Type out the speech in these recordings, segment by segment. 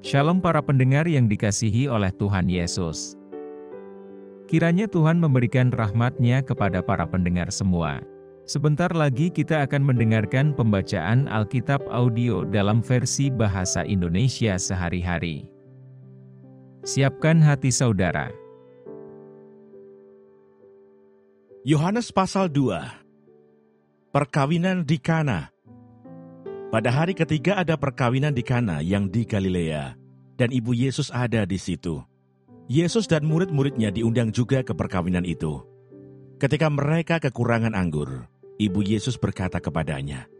Shalom para pendengar yang dikasihi oleh Tuhan Yesus. Kiranya Tuhan memberikan rahmat-Nya kepada para pendengar semua. Sebentar lagi kita akan mendengarkan pembacaan Alkitab audio dalam versi bahasa Indonesia sehari-hari. Siapkan hati saudara. Yohanes pasal 2. Perkawinan di Kana. Pada hari ketiga ada perkawinan di Kana yang di Galilea, dan ibu Yesus ada di situ. Yesus dan murid-muridnya diundang juga ke perkawinan itu. Ketika mereka kekurangan anggur, ibu Yesus berkata kepadanya,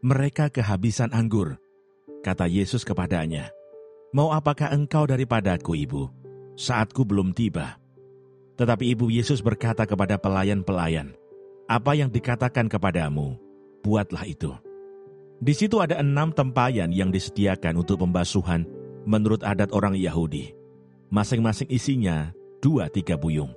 "Mereka kehabisan anggur." Kata Yesus kepadanya, "Mau apakah engkau daripadaku, ibu? Saatku belum tiba." Tetapi ibu Yesus berkata kepada pelayan-pelayan, "Apa yang dikatakan kepadamu, buatlah itu." Di situ ada 6 tempayan yang disediakan untuk pembasuhan menurut adat orang Yahudi. Masing-masing isinya 2-3 buyung.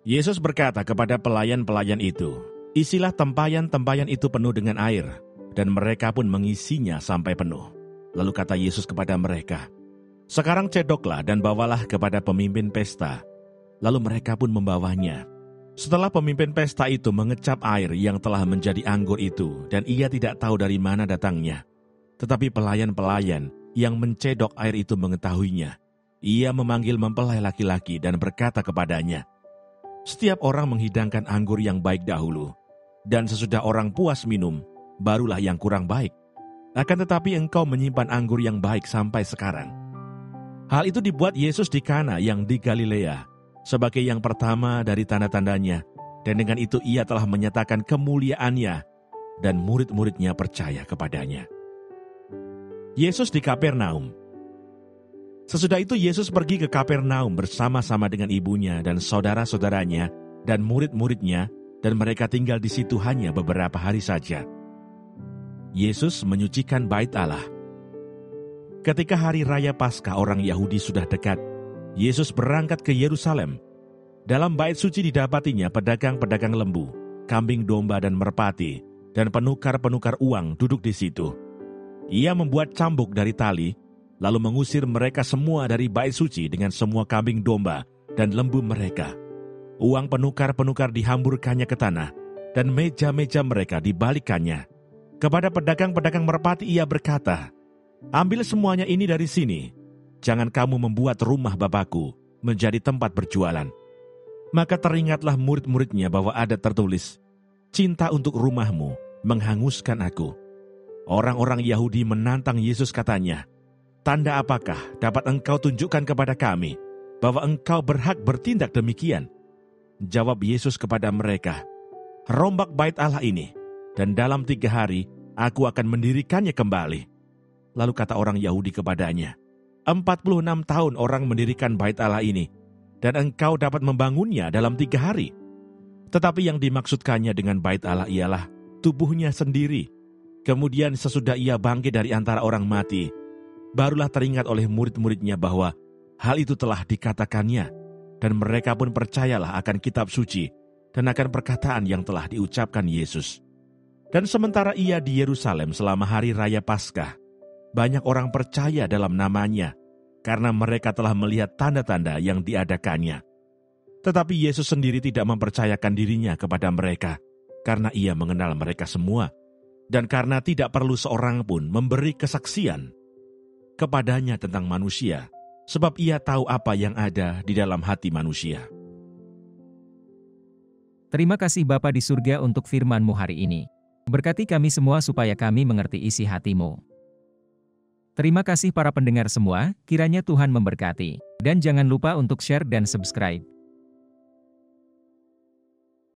Yesus berkata kepada pelayan-pelayan itu, "Isilah tempayan-tempayan itu penuh dengan air," dan mereka pun mengisinya sampai penuh. Lalu kata Yesus kepada mereka, "Sekarang cedoklah dan bawalah kepada pemimpin pesta." Lalu mereka pun membawanya. Setelah pemimpin pesta itu mengecap air yang telah menjadi anggur itu, dan ia tidak tahu dari mana datangnya. Tetapi pelayan-pelayan yang mencedok air itu mengetahuinya. Ia memanggil mempelai laki-laki dan berkata kepadanya, "Setiap orang menghidangkan anggur yang baik dahulu, dan sesudah orang puas minum, barulah yang kurang baik. Akan tetapi engkau menyimpan anggur yang baik sampai sekarang." Hal itu dibuat Yesus di Kana yang di Galilea, sebagai yang pertama dari tanda-tandanya, dan dengan itu ia telah menyatakan kemuliaannya, dan murid-muridnya percaya kepadanya. Yesus di Kapernaum. Sesudah itu Yesus pergi ke Kapernaum bersama-sama dengan ibunya dan saudara-saudaranya dan murid-muridnya, dan mereka tinggal di situ hanya beberapa hari saja. Yesus menyucikan bait Allah. Ketika hari raya Paskah orang Yahudi sudah dekat, Yesus berangkat ke Yerusalem. Dalam bait suci didapatinya pedagang-pedagang lembu, kambing domba dan merpati, dan penukar-penukar uang duduk di situ. Ia membuat cambuk dari tali, lalu mengusir mereka semua dari bait suci dengan semua kambing domba dan lembu mereka. Uang penukar-penukar dihamburkannya ke tanah, dan meja-meja mereka dibalikannya. Kepada pedagang-pedagang merpati ia berkata, "Ambil semuanya ini dari sini. Jangan kamu membuat rumah Bapakku menjadi tempat berjualan." Maka teringatlah murid-muridnya bahwa ada tertulis, "Cinta untuk rumahmu menghanguskan aku." Orang-orang Yahudi menantang Yesus katanya, "Tanda apakah dapat engkau tunjukkan kepada kami bahwa engkau berhak bertindak demikian?" Jawab Yesus kepada mereka, "Rombak bait Allah ini, dan dalam 3 hari aku akan mendirikannya kembali." Lalu kata orang Yahudi kepadanya, 46 tahun orang mendirikan bait Allah ini, dan engkau dapat membangunnya dalam 3 hari. Tetapi yang dimaksudkannya dengan bait Allah ialah tubuhnya sendiri. Kemudian sesudah ia bangkit dari antara orang mati, barulah teringat oleh murid-muridnya bahwa hal itu telah dikatakannya, dan mereka pun percayalah akan kitab suci dan akan perkataan yang telah diucapkan Yesus. Dan sementara ia di Yerusalem selama hari raya Paskah, banyak orang percaya dalam namanya, karena mereka telah melihat tanda-tanda yang diadakannya. Tetapi Yesus sendiri tidak mempercayakan dirinya kepada mereka, karena ia mengenal mereka semua, dan karena tidak perlu seorang pun memberi kesaksian kepadanya tentang manusia, sebab ia tahu apa yang ada di dalam hati manusia. Terima kasih Bapa di surga untuk firman-Mu hari ini. Berkati kami semua supaya kami mengerti isi hati-Mu. Terima kasih para pendengar semua, kiranya Tuhan memberkati. Dan jangan lupa untuk share dan subscribe.